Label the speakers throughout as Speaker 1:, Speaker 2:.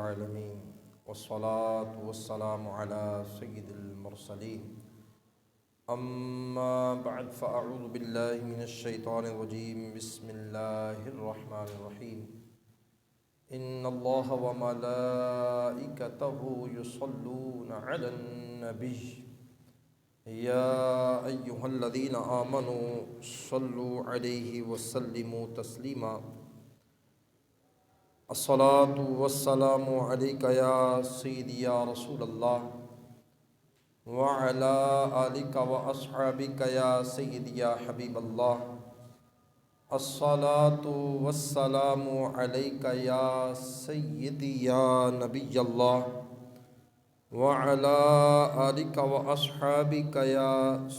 Speaker 1: العالمين والصلاة والسلام على سيد المرسلين أما بعد فأعوذ بالله من الشيطان الرجيم بسم الله الرحمن الرحيم إن الله وملائكته يصلون على النبي يا أيها الذين آمنوا صلوا عليه وسلموا تسليما الصلاة والسلام عليك يا سيدي يا رسول الله وعلى آلك وأصحابك يا سيدي يا حبيب الله الصلاة والسلام عليك يا سيدي يا نبي الله وعلى آلك وأصحابك يا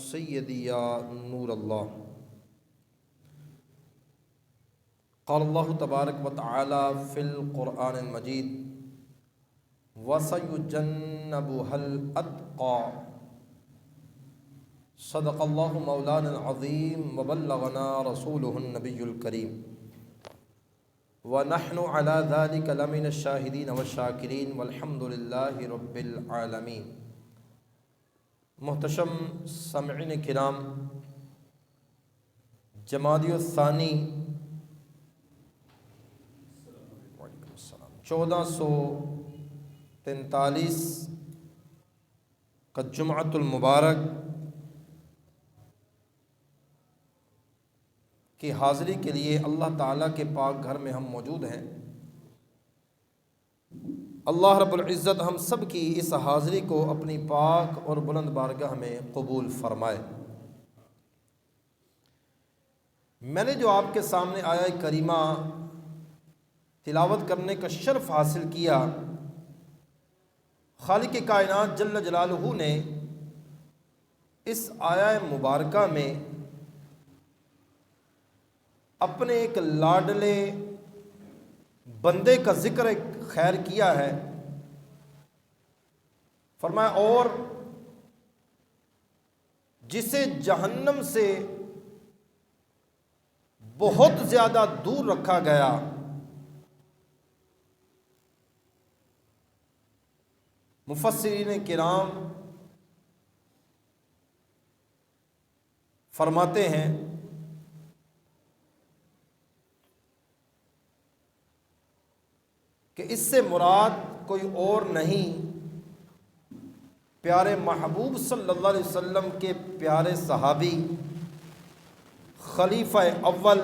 Speaker 1: سيدي يا نور الله قال الله تبارك وتعالى في القرآن المجيد وسيجنبها الأتقى صدق الله مولانا العظيم وبلغنا رسوله النبي الكريم ونحن على ذلك لمن الشاهدين والشاكرين والحمد لله رب العالمين۔ محتشم سامعین کرام، جمادی الثانی 1443 کا جمعۃ المبارک کی حاضری کے لیے اللہ تعالیٰ کے پاک گھر میں ہم موجود ہیں۔ اللہ رب العزت ہم سب کی اس حاضری کو اپنی پاک اور بلند بارگاہ میں قبول فرمائے۔ میں نے جو آپ کے سامنے آیہ کریمہ تلاوت کرنے کا شرف حاصل کیا، خالق کائنات جل جلالہ نے اس آیہ مبارکہ میں اپنے ایک لاڈلے بندے کا ذکر خیر کیا ہے۔ فرمایا اور جسے جہنم سے بہت زیادہ دور رکھا گیا، مفسرین کرام فرماتے ہیں کہ اس سے مراد کوئی اور نہیں، پیارے محبوب صلی اللہ علیہ وسلم کے پیارے صحابی، خلیفہ اول،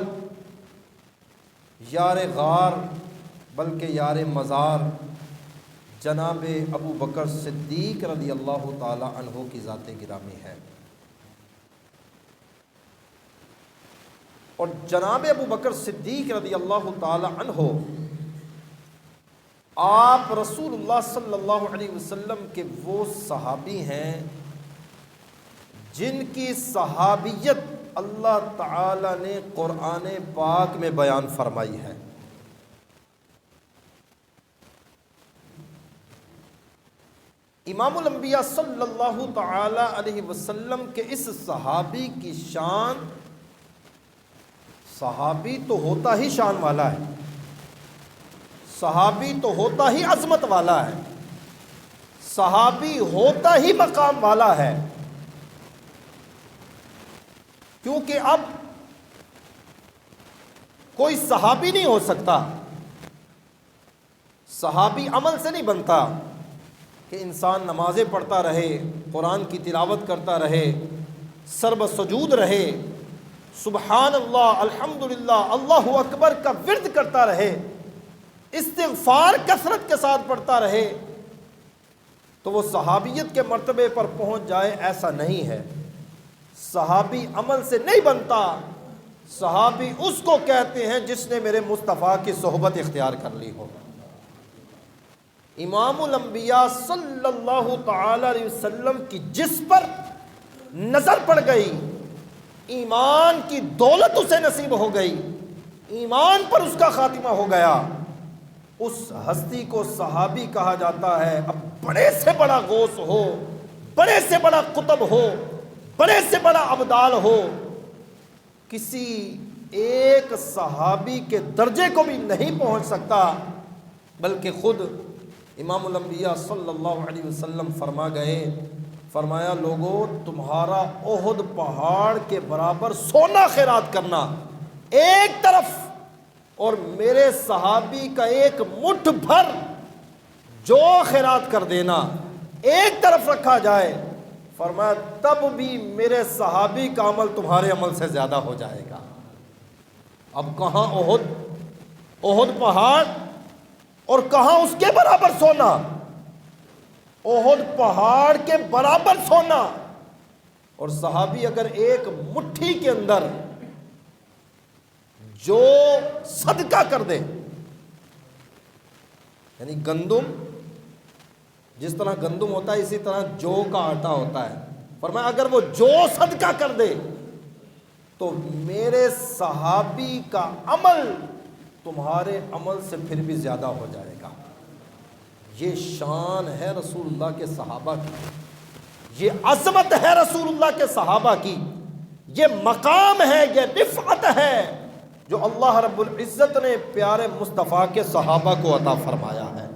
Speaker 1: یار غار بلکہ یار مزار، جناب ابو بکر صدیق رضی اللہ تعالی عنہ کی ذات گرامی ہے۔ اور جناب ابو بکر صدیق رضی اللہ تعالی عنہ آپ رسول اللہ صلی اللہ علیہ وسلم کے وہ صحابی ہیں جن کی صحابیت اللہ تعالی نے قرآن پاک میں بیان فرمائی ہے۔ امام الانبیاء صلی اللہ تعالی علیہ وسلم کے اس صحابی کی شان، صحابی تو ہوتا ہی شان والا ہے، صحابی تو ہوتا ہی عظمت والا ہے، صحابی ہوتا ہی مقام والا ہے، کیونکہ اب کوئی صحابی نہیں ہو سکتا، صحابی عمل سے نہیں بنتا کہ انسان نمازیں پڑھتا رہے، قرآن کی تلاوت کرتا رہے، سرب سجود رہے، سبحان اللہ الحمدللہ اللہ اکبر کا ورد کرتا رہے، استغفار کثرت کے ساتھ پڑھتا رہے تو وہ صحابیت کے مرتبے پر پہنچ جائے، ایسا نہیں ہے۔ صحابی عمل سے نہیں بنتا، صحابی اس کو کہتے ہیں جس نے میرے مصطفیٰ کی صحبت اختیار کر لی ہو۔ امام الانبیاء صلی اللہ تعالی علیہ وسلم کی جس پر نظر پڑ گئی، ایمان کی دولت اسے نصیب ہو گئی، ایمان پر اس کا خاتمہ ہو گیا، اس ہستی کو صحابی کہا جاتا ہے۔ اب بڑے سے بڑا غوث ہو، بڑے سے بڑا قطب ہو، بڑے سے بڑا ابدال ہو، کسی ایک صحابی کے درجے کو بھی نہیں پہنچ سکتا، بلکہ خود امام الانبیاء صلی اللہ علیہ وسلم فرما گئے، فرمایا لوگوں تمہارا احد پہاڑ کے برابر سونا خیرات کرنا ایک طرف، اور میرے صحابی کا ایک مٹھ بھر جو خیرات کر دینا ایک طرف رکھا جائے، فرمایا تب بھی میرے صحابی کا عمل تمہارے عمل سے زیادہ ہو جائے گا۔ اب کہاں احد پہاڑ اور کہاں اس کے برابر سونا؟ احد پہاڑ کے برابر سونا، اور صحابی اگر ایک مٹھی کے اندر جو صدقہ کر دے، یعنی گندم جس طرح گندم ہوتا ہے اسی طرح جو کا آٹا ہوتا ہے، فرمایا اگر وہ جو صدقہ کر دے تو میرے صحابی کا عمل تمہارے عمل سے پھر بھی زیادہ ہو جائے گا۔ یہ شان ہے رسول اللہ کے صحابہ کی، یہ عظمت ہے رسول اللہ کے صحابہ کی، یہ مقام ہے، یہ رفعت ہے جو اللہ رب العزت نے پیارے مصطفیٰ کے صحابہ کو عطا فرمایا ہے۔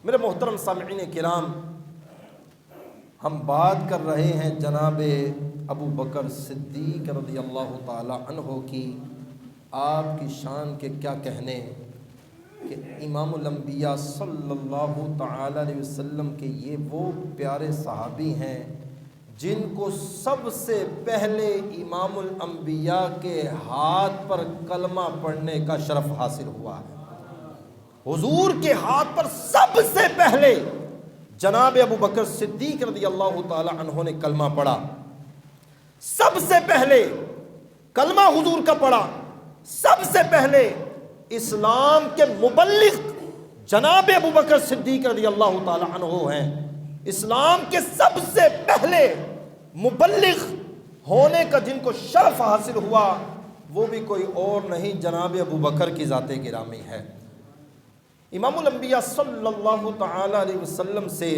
Speaker 1: میرے محترم سامعین کرام، ہم بات کر رہے ہیں جناب ابو بکر صدیق رضی اللہ تعالی عنہ کی۔ آپ کی شان کے کیا کہنے کہ امام الانبیاء صلی اللہ تعالی علیہ وسلم کے یہ وہ پیارے صحابی ہیں جن کو سب سے پہلے امام الانبیاء کے ہاتھ پر کلمہ پڑھنے کا شرف حاصل ہوا ہے۔ حضور کے ہاتھ پر سب سے پہلے جناب ابو بکر صدیق رضی اللہ تعالی عنہ نے کلمہ پڑھا، سب سے پہلے کلمہ حضور کا پڑھا، سب سے پہلے اسلام کے مبلغ جناب ابو بکر صدیق رضی اللہ تعالی عنہ ہیں۔ اسلام کے سب سے پہلے مبلغ ہونے کا جن کو شرف حاصل ہوا وہ بھی کوئی اور نہیں، جناب ابو بکر کی ذات گرامی ہے۔ امام الانبیاء صلی اللہ تعالی علیہ وسلم سے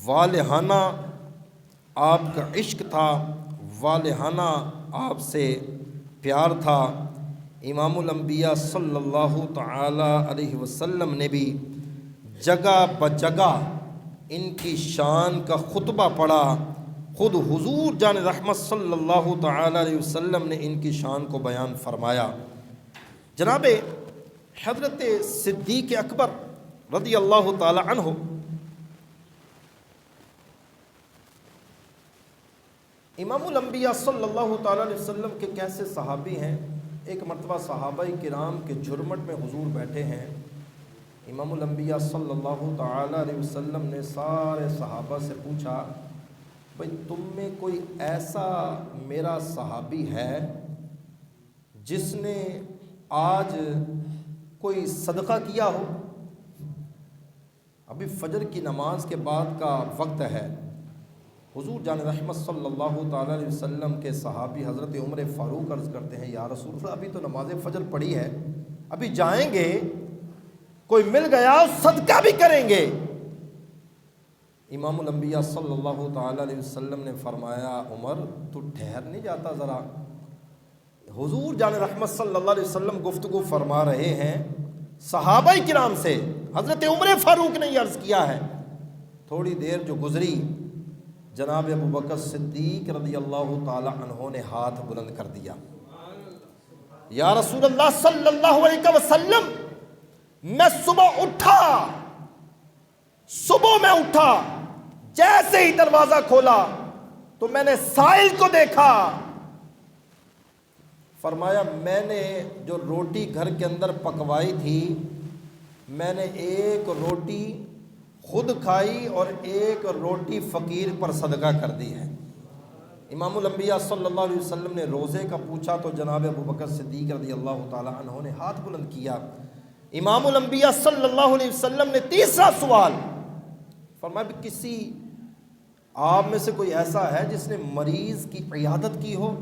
Speaker 1: والہانہ آپ کا عشق تھا، والہانہ آپ سے پیار تھا۔ امام الانبیاء صلی اللہ تعالی علیہ وسلم نے بھی جگہ بجگہ ان کی شان کا خطبہ پڑھا، خود حضور جان رحمت صلی اللہ تعالی علیہ وسلم نے ان کی شان کو بیان فرمایا۔ جناب حضرت صدیق اکبر رضی اللہ تعالی عنہ امام الانبیاء صلی اللہ تعالی علیہ وسلم کے کیسے صحابی ہیں۔ ایک مرتبہ صحابہ کرام کے جھرمٹ میں حضور بیٹھے ہیں، امام الانبیاء صلی اللہ تعالی علیہ وسلم نے سارے صحابہ سے پوچھا، بھئی تم میں کوئی ایسا میرا صحابی ہے جس نے آج کوئی صدقہ کیا ہو؟ ابھی فجر کی نماز کے بعد کا وقت ہے۔ حضور جان رحمت صلی اللہ تعالی علیہ وسلم کے صحابی حضرت عمر فاروق عرض کرتے ہیں، یا رسول اللہ ابھی تو نماز فجر پڑھی ہے، ابھی جائیں گے، کوئی مل گیا صدقہ بھی کریں گے۔ امام الانبیاء صلی اللہ تعالی علیہ وسلم نے فرمایا، عمر تو ٹھہر نہیں جاتا ذرا؟ حضور جان رحمت صلی اللہ علیہ وسلم گفتگو فرما رہے ہیں صحابہ کرام سے، حضرت عمر فاروق نے یہ عرض کیا ہے۔ تھوڑی دیر جو گزری، جناب ابو بکر صدیق رضی اللہ تعالی عنہ نے ہاتھ بلند کر دیا، یا رسول اللہ صلی اللہ علیہ وسلم میں صبح اٹھا، جیسے ہی دروازہ کھولا تو میں نے سائل کو دیکھا، فرمایا میں نے جو روٹی گھر کے اندر پکوائی تھی، میں نے ایک روٹی خود کھائی اور ایک روٹی فقیر پر صدقہ کر دی ہے۔ امام الانبیاء صلی اللہ علیہ وسلم نے روزے کا پوچھا تو جناب ابو بکر صدیق رضی اللہ تعالی عنہ نے ہاتھ بلند کیا۔ امام الانبیاء صلی اللہ علیہ وسلم نے تیسرا سوال فرمایا، کسی آپ میں سے کوئی ایسا ہے جس نے مریض کی عیادت کی ہو؟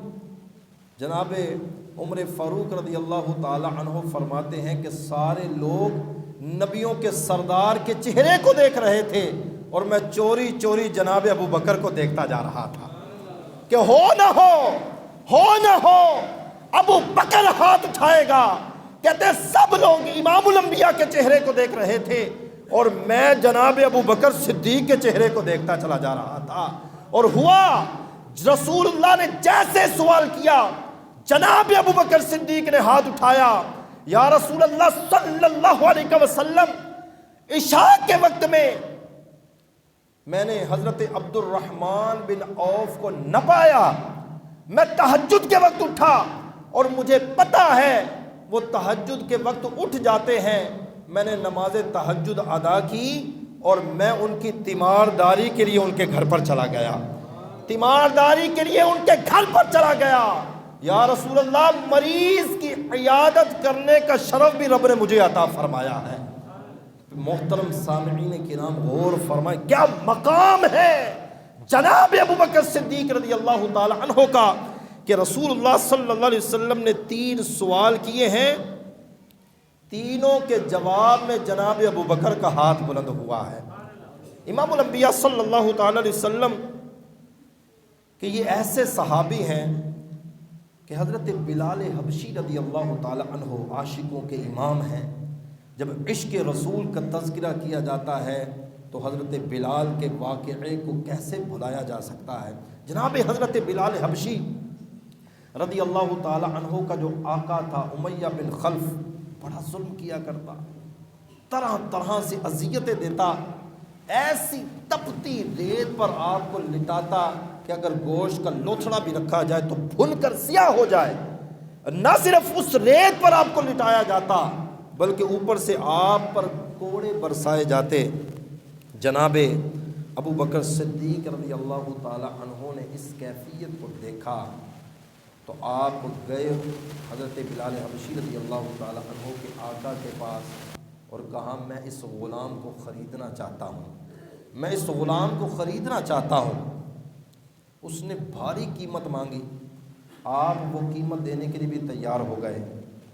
Speaker 1: جناب عمر فاروق رضی اللہ تعالی عنہ فرماتے ہیں کہ سارے لوگ نبیوں کے سردار کے چہرے کو دیکھ رہے تھے اور میں چوری چوری جناب ابو بکر کو دیکھتا جا رہا تھا کہ ہو نہ ہو ابو بکر ہاتھ اٹھائے گا۔ کہتے سب لوگ امام الانبیاء کے چہرے کو دیکھ رہے تھے اور میں جناب ابو بکر صدیق کے چہرے کو دیکھتا چلا جا رہا تھا، اور ہوا رسول اللہ نے جیسے سوال کیا، جناب ابو بکر صدیق نے ہاتھ اٹھایا، یا رسول اللہ صلی اللہ علیہ وسلم، عشاء کے وقت میں نے حضرت عبد الرحمن بن عوف کو نہ پایا، میں تہجد کے وقت اٹھا اور مجھے پتا ہے وہ تہجد کے وقت اٹھ جاتے ہیں، میں نے نماز تہجد ادا کی اور میں ان کی تیمارداری کے لیے ان کے گھر پر چلا گیا، تیمارداری کے لیے ان کے گھر پر چلا گیا۔ یا رسول اللہ، مریض کی عیادت کرنے کا شرف بھی رب نے مجھے عطا فرمایا ہے۔ محترم سامعین کرام غور فرمائیں، کیا مقام ہے جناب ابو بکر صدیق رضی اللہ تعالی عنہ کا کہ رسول اللہ صلی اللہ علیہ وسلم نے 3 سوال کیے ہیں، تینوں کے جواب میں جناب ابو بکر کا ہاتھ بلند ہوا ہے۔ امام الانبیاء صلی اللہ تعالی علیہ وسلم کہ یہ ایسے صحابی ہیں کہ حضرت بلال حبشی رضی اللہ تعالی عنہ عاشقوں کے امام ہیں۔ جب عشق رسول کا تذکرہ کیا جاتا ہے تو حضرت بلال کے واقعے کو کیسے بھلایا جا سکتا ہے۔ جناب حضرت بلال حبشی رضی اللہ تعالی عنہ کا جو آقا تھا امیہ بن خلف، بڑا ظلم کیا کرتا، طرح طرح سے اذیتیں دیتا، ایسی تپتی ریت پر آپ کو لٹاتا کہ اگر گوشت کا لوتھڑا بھی رکھا جائے تو بھن کر سیاہ ہو جائے۔ نہ صرف اس ریت پر آپ کو لٹایا جاتا بلکہ اوپر سے آپ پر کوڑے برسائے جاتے۔ جناب ابو بکر صدیق رضی اللہ تعالی عنہ نے اس کیفیت کو دیکھا تو آپ گئے حضرت بلال حبشی رضی اللہ تعالی عنہ کے آقا کے پاس اور کہا، میں اس غلام کو خریدنا چاہتا ہوں، میں اس غلام کو خریدنا چاہتا ہوں۔ اس نے بھاری قیمت مانگی، آپ وہ قیمت دینے کے لیے بھی تیار ہو گئے۔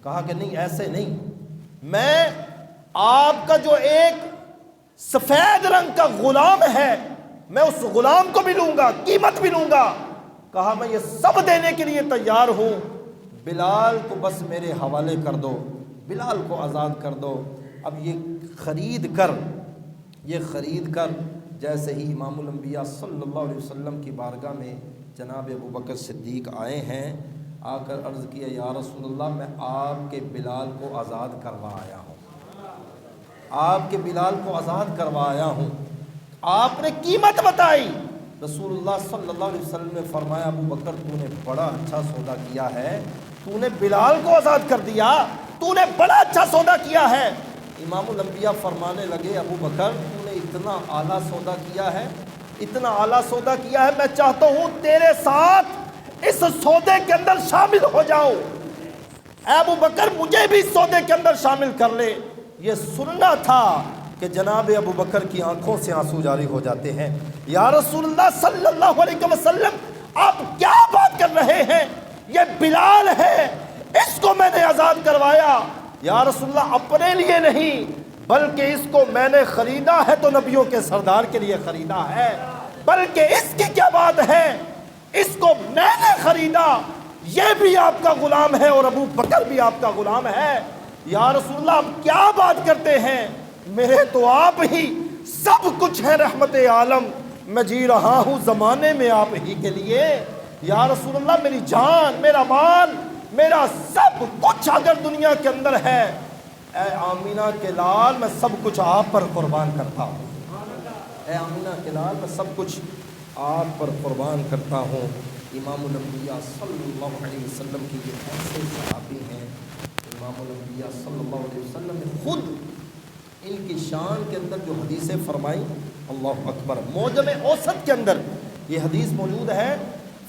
Speaker 1: کہا کہ نہیں، ایسے نہیں، میں آپ کا جو ایک سفید رنگ کا غلام ہے میں اس غلام کو بھی لوں گا، قیمت بھی لوں گا۔ کہا میں یہ سب دینے کے لیے تیار ہوں، بلال کو بس میرے حوالے کر دو، بلال کو آزاد کر دو۔ اب یہ خرید کر جیسے ہی امام الانبیاء صلی اللہ علیہ وسلم کی بارگاہ میں جناب ابو بکر صدیق آئے ہیں، آ کر عرض کیا، یا رسول اللہ، میں آپ کے بلال کو آزاد کروا آیا ہوں، آپ کے بلال کو آزاد کروا آیا ہوں۔ آپ نے قیمت بتائی، رسول اللہ صلی اللہ علیہ وسلم نے فرمایا، ابو بکر تو نے بڑا اچھا سودا کیا ہے، تو نے بلال کو آزاد کر دیا، تو نے بڑا اچھا سودا کیا ہے۔ امام الانبیاء فرمانے لگے، ابو بکر تو نے اتنا اعلیٰ سودا کیا ہے، اتنا اعلیٰ سودا کیا ہے، میں چاہتا ہوں تیرے ساتھ اس سودے کے اندر شامل ہو جاؤ، اے ابو بکر مجھے بھی اس سودے کے اندر شامل کر لے۔ یہ سننا تھا کہ جناب ابو بکر کی آنکھوں سے آنسو جاری ہو جاتے ہیں۔ یا رسول اللہ صلی اللہ علیہ وسلم، آپ کیا بات کر رہے ہیں، یہ بلال ہے، اس کو میں نے آزاد کروایا۔ یا رسول اللہ، اپنے لیے نہیں بلکہ اس کو میں نے خریدا ہے تو نبیوں کے سردار کے لیے خریدا ہے، بلکہ اس کی کیا بات ہے، اس کو میں نے خریدا، یہ بھی آپ کا غلام ہے اور ابو بکر بھی آپ کا غلام ہے۔ یا رسول اللہ، آپ کیا بات کرتے ہیں، میرے تو آپ ہی سب کچھ ہے، رحمت عالم، میں جی رہا ہوں زمانے میں آپ ہی کے لیے۔ یا رسول اللہ، میری جان، میرا مال، میرا سب کچھ اگر دنیا کے اندر ہے، اے آمینہ کے لال، میں سب کچھ آپ پر قربان کرتا ہوں، اے آمینہ کے لال، میں سب کچھ آپ پر قربان کرتا ہوں۔ امام الانبیاء صلی اللہ علیہ وسلم کی یہ ایسے صحابی ہیں، امام الانبیاء صلی اللہ علیہ وسلم نے خود ان کی شان کے اندر جو حدیثیں فرمائی، اللہ اکبر، موجم اوسط کے اندر یہ حدیث موجود ہے،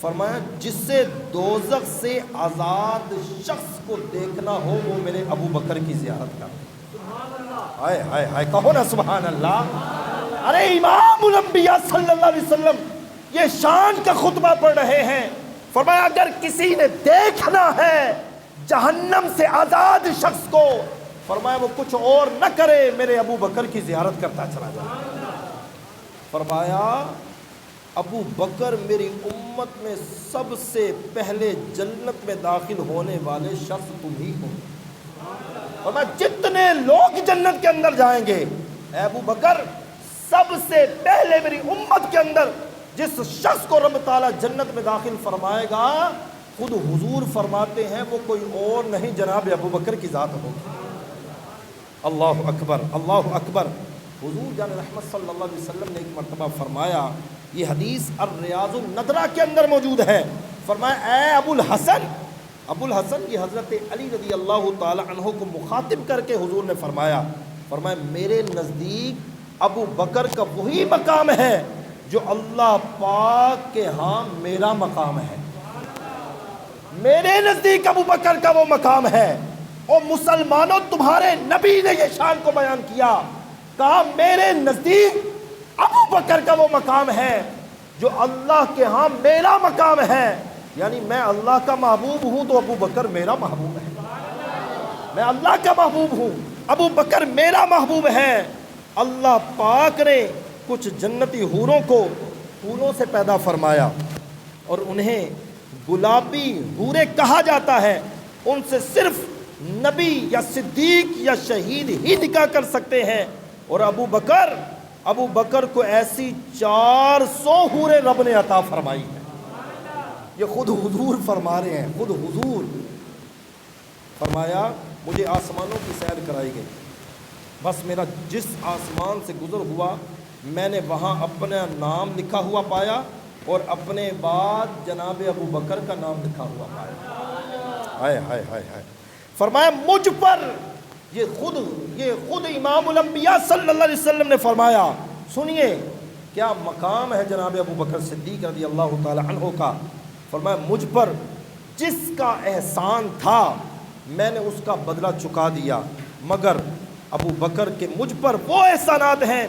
Speaker 1: فرمایا جس سے دوزخ سے آزاد شخص کو دیکھنا ہو وہ میرے ابو بکر کی زیارت کرے۔ ہائے ہائے ہائے، کہو نا سبحان اللہ۔ ارے امام الانبیاء صلی اللہ علیہ وسلم یہ شان کا خطبہ پڑھ رہے ہیں، فرمایا اگر کسی نے دیکھنا ہے جہنم سے آزاد شخص کو، فرمایا وہ کچھ اور نہ کرے، میرے ابو بکر کی زیارت کرتا چلا جائے۔ فرمایا ابو بکر میری امت میں سب سے پہلے جنت میں داخل ہونے والے شخص تم ہی ہو۔ فرمایا جتنے لوگ جنت کے اندر جائیں گے اے ابو بکر سب سے پہلے میری امت کے اندر جس شخص کو رب تعالیٰ جنت میں داخل فرمائے گا خود حضور فرماتے ہیں وہ کوئی اور نہیں جناب ابو بکر کی ذات ہوگی۔ اللہ اکبر اللہ اکبر۔ حضور جان رحمت صلی اللہ علیہ وسلم نے ایک مرتبہ فرمایا، یہ حدیث الریاض النضرہ کے اندر موجود ہے، فرمایا اے ابو الحسن، ابو الحسن کی حضرت علی رضی اللہ تعالی عنہ کو مخاطب کر کے حضور نے فرمایا میرے نزدیک ابو بکر کا وہی مقام ہے جو اللہ پاک کے ہاں میرا مقام ہے، میرے نزدیک ابو بکر کا وہ مقام ہے۔ اور مسلمانوں تمہارے نبی نے یہ شان کو بیان کیا، کہا میرے نزدیک ابو بکر کا وہ مقام ہے جو اللہ کے ہاں میرا مقام ہے، یعنی میں اللہ کا محبوب ہوں تو ابو بکر میرا محبوب ہے، میں اللہ کا محبوب ہوں، ابو بکر میرا محبوب ہے۔ اللہ پاک نے کچھ جنتی حوروں کو پھولوں سے پیدا فرمایا اور انہیں گلابی حوریں کہا جاتا ہے، ان سے صرف نبی یا صدیق یا شہید ہی نکاح کر سکتے ہیں، اور ابو بکر کو ایسی 400 حوریں رب نے عطا فرمائی ہیں۔ یہ خود حضور فرما رہے ہیں، خود حضور فرمایا مجھے آسمانوں کی سیر کرائی گئی، بس میرا جس آسمان سے گزر ہوا میں نے وہاں اپنا نام لکھا ہوا پایا اور اپنے بعد جناب ابو بکر کا نام لکھا ہوا پایا۔ ہائے ہائے ہائے ہائے، فرمایا مجھ پر یہ خود امام الانبیاء صلی اللہ علیہ وسلم نے فرمایا، سنیے کیا مقام ہے جناب ابو بکر صدیق رضی اللہ تعالی عنہ کا۔ فرمایا مجھ پر جس کا احسان تھا میں نے اس کا بدلہ چکا دیا، مگر ابو بکر کے مجھ پر وہ احسانات ہیں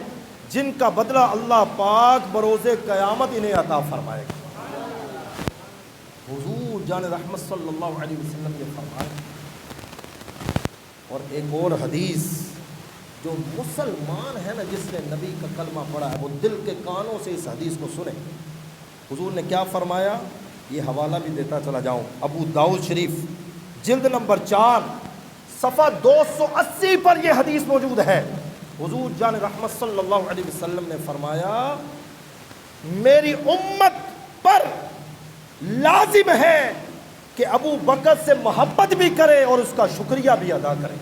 Speaker 1: جن کا بدلہ اللہ پاک بروز قیامت انہیں عطا فرمائے گا۔ حضور جان رحمت صلی اللہ علیہ وسلم نے فرمایا۔ اور ایک اور حدیث، جو مسلمان ہے نا جس نے نبی کا کلمہ پڑھا ہے وہ دل کے کانوں سے اس حدیث کو سنے۔ حضور نے کیا فرمایا، یہ حوالہ بھی دیتا چلا جاؤں، ابو داؤد شریف جلد نمبر 4 صفحہ 280 پر یہ حدیث موجود ہے۔ حضور جان رحمت صلی اللہ علیہ وسلم نے فرمایا میری امت پر لازم ہے کہ ابو بکر سے محبت بھی کرے اور اس کا شکریہ بھی ادا کرے۔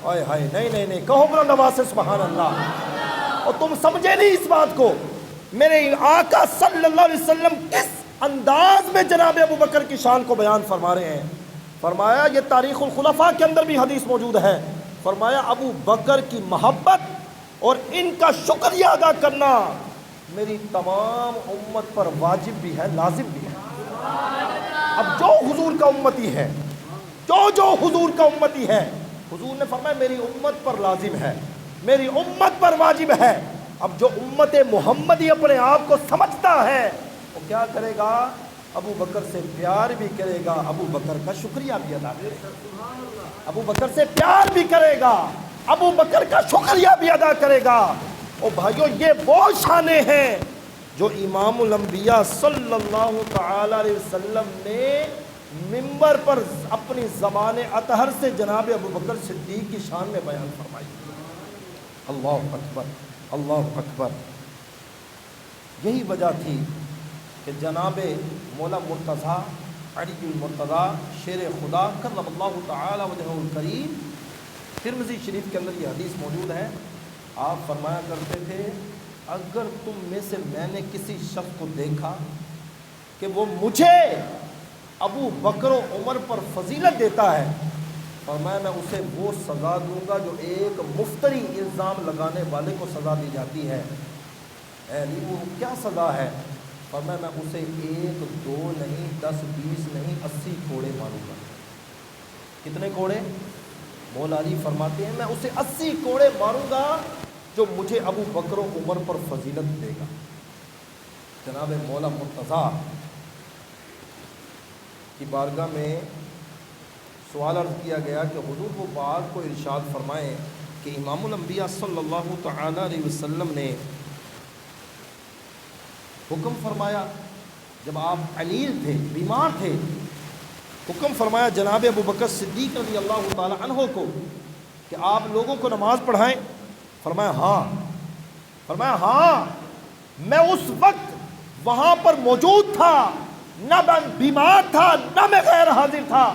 Speaker 1: آئے ہائے، نہیں، کہو بلند آواز سے سبحان اللہ۔ اور تم سمجھے نہیں اس بات کو، میرے آقا صلی اللہ علیہ وسلم کس انداز میں جناب ابو بکر کی شان کو بیان فرما رہے ہیں۔ فرمایا یہ تاریخ الخلفاء کے اندر بھی حدیث موجود ہے، فرمایا ابو بکر کی محبت اور ان کا شکریہ ادا کرنا میری تمام امت پر واجب بھی ہے، لازم بھی ہے۔ اب جو حضور کا امتی ہے، جو حضور کا امتی ہے، حضور نے فرمایا میری امت پر لازم ہے، میری امت پر واجب ہے۔ اب جو امت محمدی اپنے آپ کو سمجھتا ہے وہ کیا کرے گا، ابو بکر سے پیار بھی کرے گا، ابو بکر کا شکریہ بھی ادا کرے گا، ابو بکر سے پیار بھی کرے گا، ابو بکر کا شکریہ بھی ادا کرے گا۔ اور بھائیو یہ وہ شانیں ہیں جو امام الانبیاء صلی اللہ تعالی علیہ وسلم نے منبر پر اپنی زبان اطہر سے جناب ابو بکر صدیق کی شان میں بیان فرمائی۔ اللہ اکبر اللہ اکبر۔ یہی وجہ تھی کہ جناب مولا مرتضیٰ علی المرتضیٰ شیر خدا کرم اللہ تعالی وجہہ الکریم، ترمذی شریف کے اندر یہ حدیث موجود ہے، آپ فرمایا کرتے تھے اگر تم میں سے میں نے کسی شخص کو دیکھا کہ وہ مجھے ابو بکر و عمر پر فضیلت دیتا ہے، فرمایا میں اسے وہ سزا دوں گا جو ایک مفتری الزام لگانے والے کو سزا دی جاتی ہے۔ اے علی وہ کیا سزا ہے؟ فرمایا میں اسے 1 2 نہیں 10 20 نہیں 80 کوڑے ماروں گا۔ کتنے کوڑے؟ مولا علی فرماتے ہیں میں اسے 80 کوڑے ماروں گا جو مجھے ابو بکر و عمر پر فضیلت دے گا۔ جناب مولا مرتضیٰ کی بارگاہ میں سوال عرض کیا گیا کہ حضور وہ بات کو ارشاد فرمائیں کہ امام الانبیاء صلی اللہ تعالی علیہ وسلم نے حکم فرمایا جب آپ علیل تھے، بیمار تھے، حکم فرمایا جناب ابو بکر صدیق رضی اللہ تعالی عنہ کو کہ آپ لوگوں کو نماز پڑھائیں۔ فرمایا ہاں، فرمایا ہاں میں اس وقت وہاں پر موجود تھا، نہ میں بیمار تھا نہ میں غیر حاضر تھا،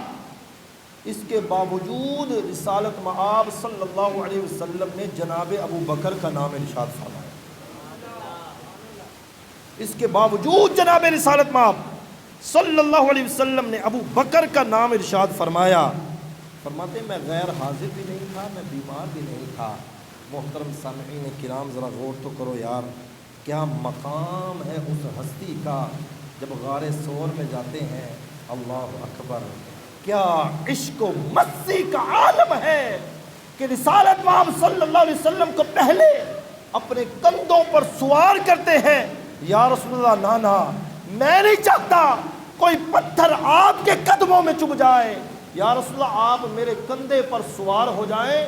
Speaker 1: اس کے باوجود رسالت مآب صلی اللہ علیہ وسلم نے جناب ابو بکر کا نام ارشاد فرمایا۔ اس کے باوجود جناب رسالت مآب صلی اللہ علیہ وسلم نے ابو بکر کا نام ارشاد فرمایا۔ فرماتے میں غیر حاضر بھی نہیں تھا، میں بیمار بھی نہیں تھا۔ محترم سامعین کرام ذرا غور تو کرو یار، کیا مقام ہے اس ہستی کا جب غار ثور میں جاتے ہیں، اللہ اکبر، کیا عشق و مستی کا عالم ہے کہ رسالت مآب صلی اللہ علیہ وسلم کو پہلے اپنے کندھوں پر سوار کرتے ہیں۔ یا رسول اللہ نانا میں نہیں چاہتا کوئی پتھر آپ کے قدموں میں چبھ جائے، یا رسول اللہ آپ میرے کندھے پر سوار ہو جائیں،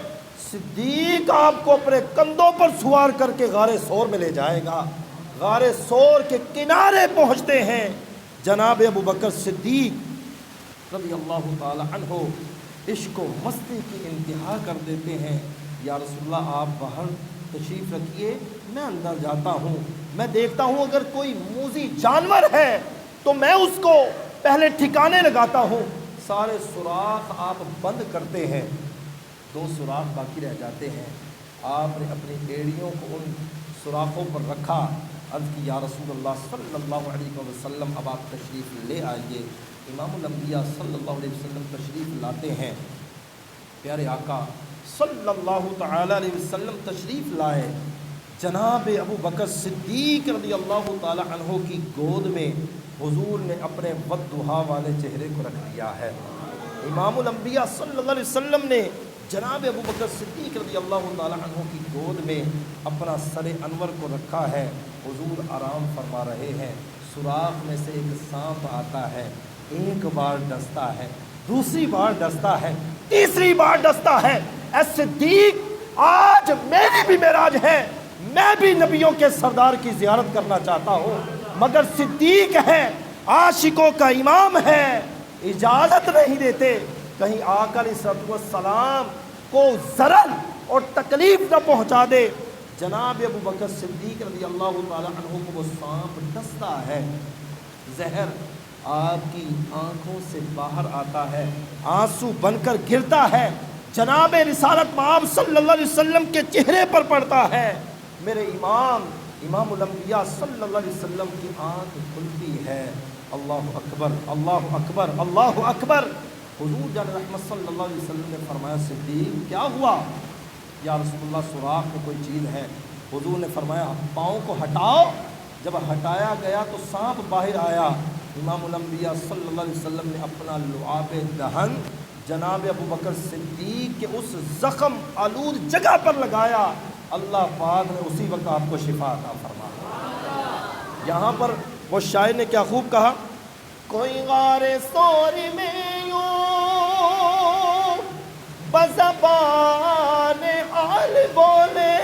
Speaker 1: صدیق آپ کو اپنے کندھوں پر سوار کر کے غار ثور میں لے جائے گا۔ غار ثور کے کنارے پہنچتے ہیں، جناب ابو بکر صدیق رضی اللہ تعالی عنہ عشق و مستی کی انتہا کر دیتے ہیں۔ یا رسول اللہ آپ باہر تشریف رکھیے، میں اندر جاتا ہوں، میں دیکھتا ہوں اگر کوئی موذی جانور ہے تو میں اس کو پہلے ٹھکانے لگاتا ہوں۔ سارے سوراخ آپ بند کرتے ہیں، 2 سوراخ باقی رہ جاتے ہیں۔ آپ نے اپنی ایڑیوں کو ان سوراخوں پر رکھا، عرض کی یا رسول اللہ صلی اللہ علیہ وسلم اب آپ تشریف لے آئیے۔ امام الانبیاء صلی اللہ علیہ وسلم تشریف لاتے ہیں، پیارے آقا صلی اللہ تعالی علیہ وسلم تشریف لائے، جناب ابو بکر صدیق رضی اللہ تعالی عنہ کی گود میں حضور نے اپنے والضحیٰ والے چہرے کو رکھ دیا ہے۔ امام الانبیاء صلی اللہ علیہ وسلم نے جناب ابو بکر صدیق رضی اللہ تعالی عنہ کی گود میں اپنا سر انور کو رکھا ہے، حضور آرام فرما رہے ہیں۔ سوراخ میں سے ایک سانپ آتا ہے، ایک بار ڈستا ہے، دوسری بار ڈستا ہے، تیسری بار ڈستا ہے۔ اے صدیق آج میری بھی معراج ہے، میں بھی نبیوں کے سردار کی زیارت کرنا چاہتا ہوں، مگر صدیق ہے، عاشقوں کا امام ہے، اجازت نہیں دیتے کہیں آقا علیہ السلام کو ضرر اور تکلیف نہ پہنچا دے۔ جناب ابو بکر صدیق رضی اللہ تعالی عنہ کو وہ سانپ ڈستا ہے، زہر آپ کی آنکھوں سے باہر آتا ہے، آنسو بن کر گرتا ہے، جناب رسالت مآب صلی اللہ علیہ وسلم کے چہرے پر پڑتا ہے۔ میرے امام الانبیاء صلی اللہ علیہ وسلم کی آنکھ کھلتی ہے، اللہ اکبر اللہ اکبر اللہ اکبر۔ حضور جان رحمت صلی اللہ علیہ وسلم نے فرمایا صدیق کیا ہوا؟ یا رسول اللہ سوراخ میں کوئی چیز ہے۔ حضور نے فرمایا پاؤں کو ہٹاؤ، جب ہٹایا گیا تو سانپ باہر آیا۔ امام الانبیاء صلی اللہ علیہ وسلم نے اپنا لعاب دہن جناب ابو بکر صدیق کے اس زخم آلود جگہ پر لگایا، اللہ پاک نے اسی وقت آپ کو شفا عطا فرمایا۔ یہاں پر وہ شاعر نے کیا خوب کہا، کوئی غار ثور میں یوں بزبان حال بولے،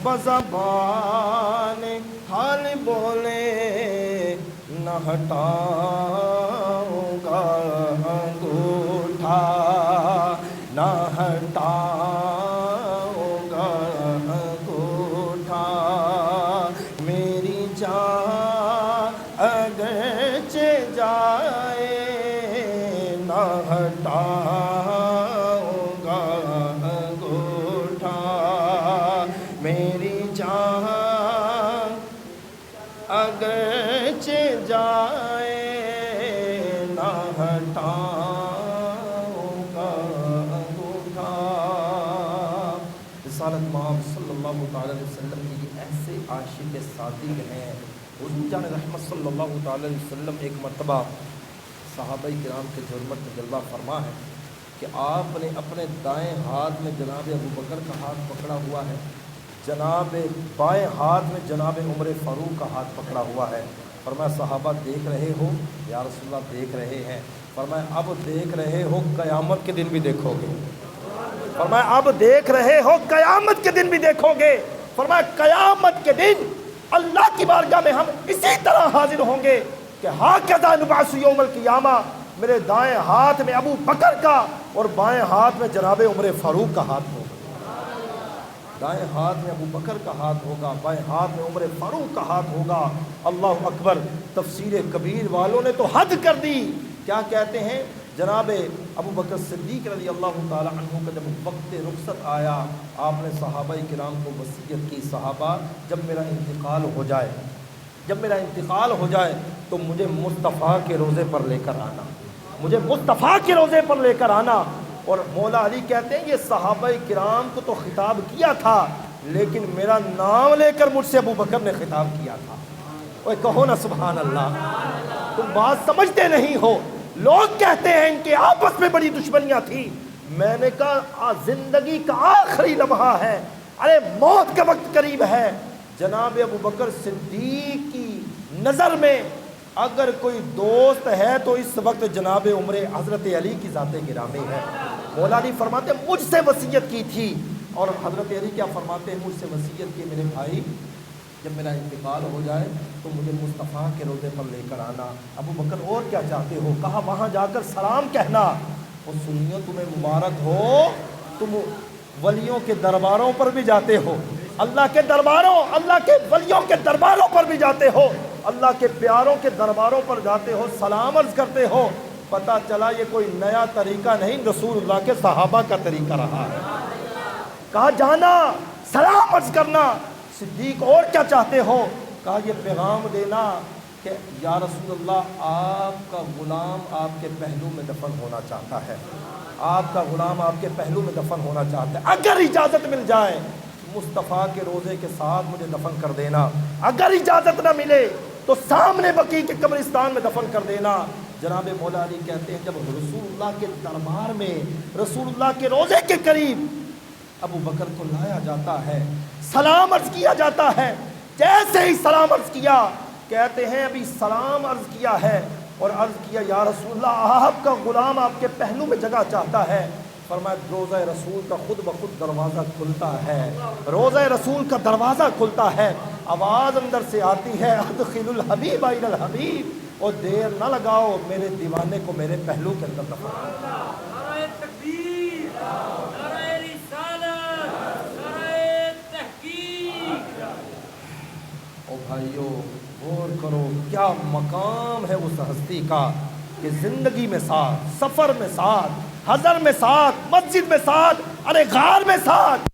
Speaker 1: بزبان حال بولے، نہ ہٹاؤں گا انگوٹھا، نہ ہٹاؤں گا انگوٹھا، میری جان اگرچہ جائے نہ ہٹاؤں گا انگوٹھا، میری جان اگرچہ جائے نہ ہٹاؤں گا انگوٹھا۔ رسالت مآب صلی اللہ تعالی علیہ وسلم کی ایسے عاشق صادق ہیں۔ حضور جان رحمت صلی اللہ تعالی علیہ وسلم ایک مرتبہ صحابہ کرام کے جرمت میں جلوہ فرما ہے کہ آپ نے اپنے دائیں ہاتھ میں جناب ابو بکر کا ہاتھ پکڑا ہوا ہے، جناب بائیں ہاتھ میں جناب عمر فاروق کا ہاتھ پکڑا ہوا ہے۔ فرمایا صحابہ دیکھ رہے ہو؟ یا رسول اللہ دیکھ رہے ہیں۔ فرمایا اب دیکھ رہے ہو، قیامت کے دن بھی دیکھو گے۔ فرمایا اب دیکھ رہے ہو، قیامت کے دن بھی دیکھو گے۔ فرمایا قیامت کے دن اللہ کی بارگاہ میں ہم اسی طرح حاضر ہوں گے کہ ہاکذا نبعث یوم القیامہ، میرے دائیں ہاتھ میں ابو بکر کا اور بائیں ہاتھ میں جناب عمر فاروق کا ہاتھ ہوگا۔ دائیں ہاتھ میں ابو بکر کا ہاتھ ہوگا، بائیں ہاتھ میں عمر فاروق کا ہاتھ ہوگا۔ اللہ اکبر۔ تفسیر کبیر والوں نے تو حد کر دی، کیا کہتے ہیں؟ جناب ابو بکر صدیق رضی اللہ تعالی عنہ کا جب وقت رخصت آیا، آپ نے صحابہ کرام کو وصیت کی، صحابہ جب میرا انتقال ہو جائے، جب میرا انتقال ہو جائے تو مجھے مصطفیٰ کے روضے پر لے کر آنا، مجھے مصطفیٰ کے روضے پر لے کر آنا۔ اور مولا علی کہتے ہیں یہ صحابہ کرام کو تو خطاب کیا تھا، لیکن میرا نام لے کر مجھ سے ابو بکر نے خطاب کیا تھا۔ اوے کہو نا سبحان اللہ۔ تم بات سمجھتے نہیں ہو۔ لوگ کہتے ہیں ان کے آپس میں بڑی دشمنیاں تھیں، میں نے کہا زندگی کا آخری لمحہ ہے، ارے موت کا وقت قریب ہے۔ جناب ابو بکر صدیق کی نظر میں اگر کوئی دوست ہے تو اس وقت جناب عمر حضرت علی کی ذات گرامی ہے۔ مولا علی فرماتے ہیں مجھ سے وصیت کی تھی، اور حضرت علی کیا فرماتے ہیں؟ مجھ سے وصیت کی میرے بھائی جب میرا انتقال ہو جائے تو مجھے مصطفیٰ کے روضے پر لے کر آنا۔ ابو بکر اور کیا چاہتے ہو؟ کہا وہاں جا کر سلام کہنا، اور سنیو تمہیں مبارک ہو، تم ولیوں کے درباروں پر بھی جاتے ہو، اللہ کے درباروں، اللہ کے ولیوں کے درباروں پر بھی جاتے ہو، اللہ کے پیاروں کے درباروں پر جاتے ہو، سلام عرض کرتے ہو۔ پتہ چلا یہ کوئی نیا طریقہ نہیں، رسول اللہ کے صحابہ کا طریقہ رہا ہے۔ کہا جانا، سلام عرض کرنا۔ صدیق اور کیا چاہتے ہو؟ کہا یہ پیغام دینا کہ یا رسول اللہ آپ کا غلام آپ کے پہلو میں دفن ہونا چاہتا ہے، آپ کا غلام آپ کے پہلو میں دفن ہونا چاہتا ہے، اگر اجازت مل جائے مصطفیٰ کے روضے کے ساتھ مجھے دفن کر دینا، اگر اجازت نہ ملے تو سامنے بقیع کے قبرستان میں دفن کر دینا۔ جناب مولا علی کہتے ہیں جب رسول اللہ کے دربار میں، رسول اللہ کے روضے کے قریب ابو بکر کو لایا جاتا ہے، سلام عرض کیا جاتا ہے، جیسے ہی سلام عرض کیا، کہتے ہیں ابھی سلام عرض کیا ہے اور عرض کیا یا رسول اللہ آپ کا غلام آپ کے پہلو میں جگہ چاہتا ہے۔ فرمایا روضہ رسول کا خود بخود دروازہ کھلتا ہے، روضہ رسول کا دروازہ کھلتا ہے، آواز اندر سے آتی ہے ادخل الحبیب الی الحبیب، اور دیر نہ لگاؤ میرے دیوانے کو میرے پہلو کے اندر دفن کرو۔
Speaker 2: نعرہ تکبیر، نعرہ رسالت، نعرہ تحقیق۔
Speaker 1: او بھائیو غور کرو کیا مقام ہے اس ہستی کا کہ زندگی میں ساتھ، سفر میں ساتھ، حضر میں ساتھ، مسجد میں ساتھ، ارے غار میں ساتھ،